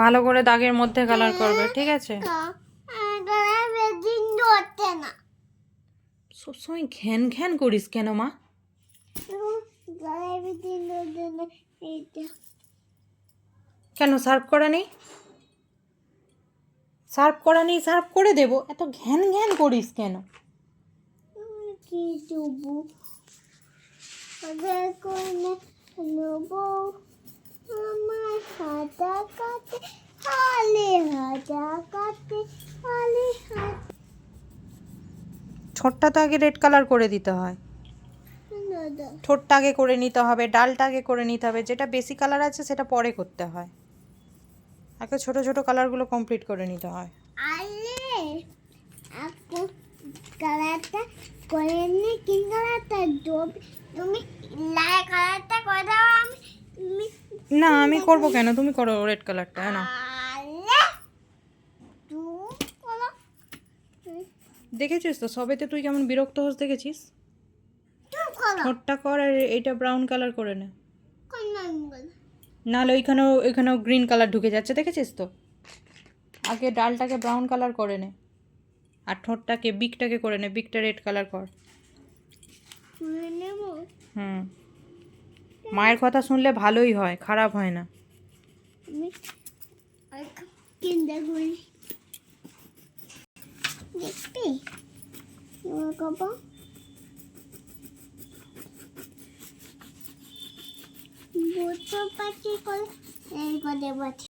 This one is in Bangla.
ভালো করে দাগের মধ্যে কালার করবে, ঠিক আছে? সবসময় ঘ্যান ঘ্যান করিস কেন মা? কেন সার্ভ করা নেই? সার্ভ করা নেই, সার্ভ করে দেবো। এত ঘ্যান ঘ্যান করিস কেন? কি দেবো? আমার হাতা কাটে হালে হাতা কাটে হালে হাত। ঠোঁটটা তো আগে রেড কালার করে দিতে হয়। ঠোঁটটা আগে করে নিতে হবে, ডালটা আগে করে নিতে হবে। যেটা বেশি কালার আছে সেটা পরে করতে হয়। আগে ছোট ছোট কালারগুলো কমপ্লিট করে নিতে হয়। আরে আপু কালারটা করে নি, কি কালারটা তুমি লাল কালারটা করে দাও। আমি না, আমি করব কেন? তুমি করো রেড কালারটা। না, আরে তুমি করো। দেখেছিস তো সবেতে তুই কেমন বিরক্ত হোস, দেখেছিস? তুমি করো ঠোঁটটা কর আর এইটা ব্রাউন কালার করে নে। কোন নাম্বার? নাহলে ওইখানেও গ্রিন কালার ঢুকে যাচ্ছে, দেখেছিস তো? আগে ডালটাকে ব্রাউন কালার করে নে, আর ঠোঁটটাকে বিকটাকে করে নে, বিকটা রেড কালার কর। করে নেব। হুম, মায়ের কথা শুনলে ভালোই হয়, খারাপ হয় না। আমি কিনতে করি দেখবি বাবা বুঝতে পারছি করে এই করে